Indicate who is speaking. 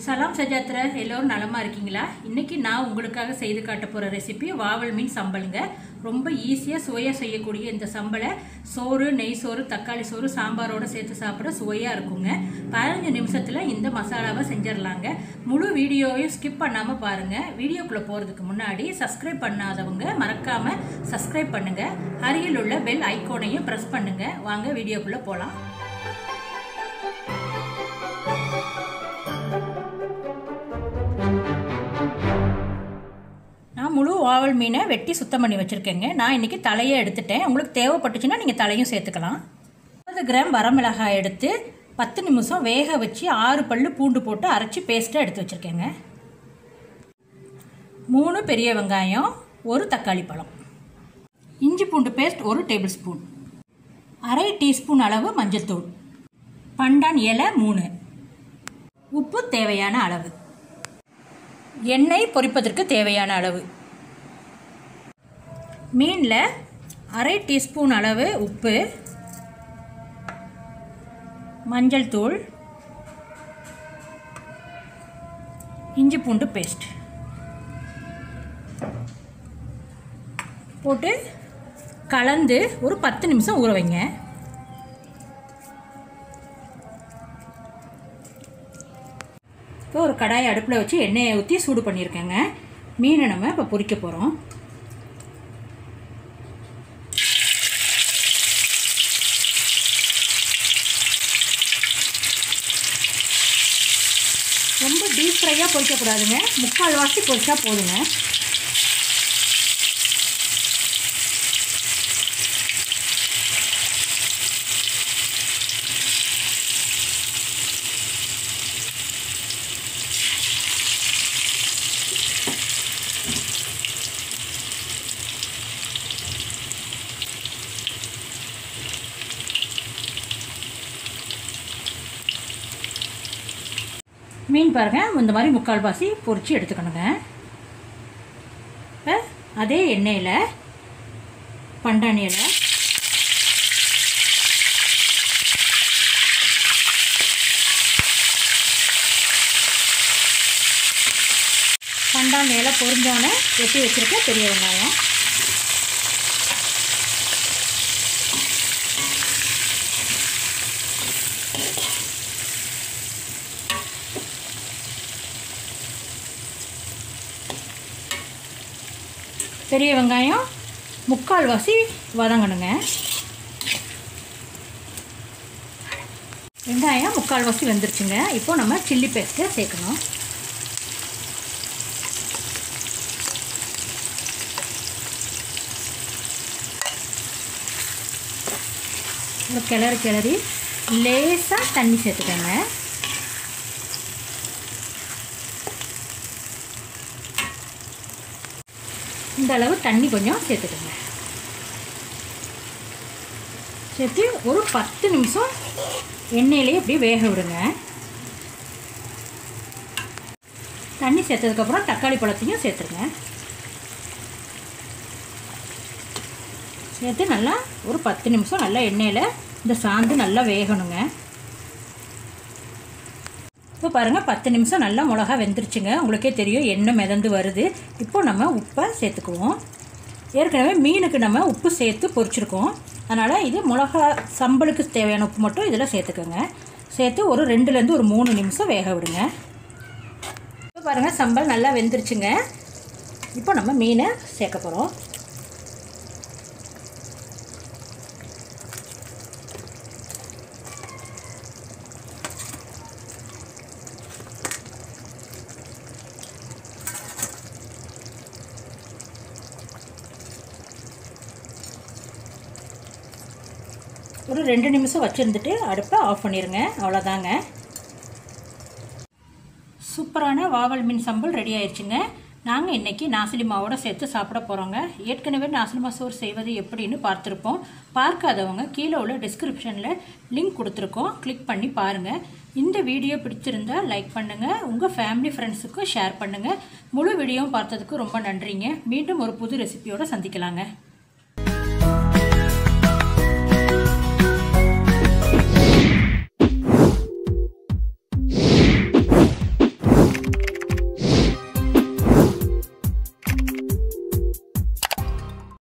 Speaker 1: சலாம் சஜாத்ரா, எல்லோரும் நலமாக இருக்கீங்களா? இன்றைக்கி நான் உங்களுக்காக செய்து காட்ட போகிற ரெசிபி வாவல் மீன் சம்பலுங்க. ரொம்ப ஈஸியாக சுவையாக செய்யக்கூடிய இந்த சம்பலை சோறு, நெய் சோறு, தக்காளி சோறு, சாம்பாரோடு சேர்த்து சாப்பிட சுவையாக இருக்குங்க. 15 நிமிஷத்தில் இந்த மசாலாவை செஞ்சிடலாங்க. முழு வீடியோவையும் ஸ்கிப் பண்ணாமல் பாருங்கள். வீடியோக்குள்ளே போகிறதுக்கு முன்னாடி சப்ஸ்கிரைப் பண்ணாதவங்க மறக்காமல் சப்ஸ்கிரைப் பண்ணுங்கள். அருகில் உள்ள பெல் ஐக்கோனையும் ப்ரெஸ் பண்ணுங்கள். வாங்க வீடியோக்குள்ளே போகலாம். முழு வாவல் மீனை வெட்டி சுத்தம் பண்ணி வச்சுருக்கேங்க. நான் இன்றைக்கி தலையை எடுத்துட்டேன். உங்களுக்கு தேவைப்பட்டுச்சுன்னா நீங்கள் தலையும் சேர்த்துக்கலாம். 50 கிராம் வரமிளகாய் எடுத்து 10 நிமிஷம் வேக வச்சு 6 பல்லு பூண்டு போட்டு அரைச்சி பேஸ்ட்டாக எடுத்து வச்சுருக்கேங்க. 3 பெரிய வெங்காயம், 1 தக்காளி பழம், இஞ்சி பூண்டு பேஸ்ட் 1 டேபிள் ஸ்பூன், அரை டீஸ்பூன் அளவு மஞ்சள் தூள், பண்டான் இலை 3, உப்பு தேவையான அளவு, எண்ணெய் பொரிப்பதற்கு தேவையான அளவு, மீனில் அரை டீஸ்பூன் அளவு உப்பு, மஞ்சள் தூள், இஞ்சி பூண்டு பேஸ்ட் போட்டு கலந்து ஒரு 10 நிமிஷம் ஊற வைங்க. இப்போ ஒரு கடாயை அடுப்பில் வச்சு எண்ணெயை ஊற்றி சூடு பண்ணியிருக்கேங்க. மீனை நம்ம இப்போ பொரிக்க போகிறோம். ரொம்ப டீப் ஃப்ரையாக பொரிக்கக்கூடாதுங்க. 3/4 வாசி பொரிச்சா போதுங்க. மீன் பாருங்கள், இந்த மாதிரி 3/4 வாசி பொரித்து எடுத்துக்கணுங்க. இப்போ அதே எண்ணெயில் பண்டான் இலை, பண்டான் இலை பொரிஞ்சோன்னே வெட்டி வச்சுருக்க பெரிய வெங்காயம், பெரிய வெங்காயம் 3/4 வாசி வதங்கணுங்க. வெங்காயம் 3/4 வாசி வெந்துருச்சுங்க. இப்போ நம்ம சில்லி பேஸ்ட்டை சேர்க்கணும். ஒரு கிளறி லேசாக தண்ணி சேர்த்துக்கோங்க. இந்த அளவு தண்ணி கொஞ்சம் சேர்த்துக்கோங்க. சேர்த்து ஒரு 10 நிமிஷம் எண்ணெயிலேயே இப்படி வேக விடுங்க. தண்ணி சேர்த்ததுக்கப்புறம் தக்காளி பழத்தையும் சேர்த்துருங்க. சேர்த்து நல்லா ஒரு 10 நிமிஷம் நல்லா எண்ணெயில் இந்த சாந்து நல்லா வேகணுங்க. இப்போ பாருங்கள், 10 நிமிஷம் நல்லா மிளகா வெந்துருச்சுங்க. உங்களுக்கே தெரியும் எண்ணெய் மிதந்து வருது. இப்போ நம்ம உப்பை சேர்த்துக்குவோம். ஏற்கனவே மீனுக்கு நம்ம உப்பு சேர்த்து பொரிச்சிருக்கோம். அதனால் இது மிளகா சம்பலுக்கு தேவையான உப்பு மட்டும் இதில் சேர்த்துக்கோங்க. சேர்த்து ஒரு 2லேருந்து ஒரு 3 நிமிஷம் வேக விடுங்க. இப்போ பாருங்கள், சம்பல் நல்லா வெந்துருச்சுங்க. இப்போ நம்ம மீனை சேர்க்க போகிறோம். ஒரு 2 நிமிஷம் வச்சுருந்துட்டு அடுப்பை ஆஃப் பண்ணிடுங்க. அவ்வளோதாங்க. சூப்பரான வாவல் மீன் சம்பல் ரெடி ஆயிடுச்சுங்க. நாங்கள் இன்றைக்கி நாசிலி மாவோடு சேர்த்து சாப்பிட போகிறோங்க. ஏற்கனவே நாசிலி மா சோறு செய்வது எப்படின்னு பார்த்துருப்போம். பார்க்காதவங்க கீழே உள்ள டிஸ்கிரிப்ஷனில் லிங்க் கொடுத்துருக்கோம், கிளிக் பண்ணி பாருங்கள். இந்த வீடியோ பிடிச்சிருந்தால் லைக் பண்ணுங்கள், உங்கள் ஃபேமிலி ஃப்ரெண்ட்ஸுக்கும் ஷேர் பண்ணுங்கள். முழு வீடியோவும் பார்த்ததுக்கு ரொம்ப நன்றிங்க. மீண்டும் ஒரு புது ரெசிபியோடு சந்திக்கலாங்க.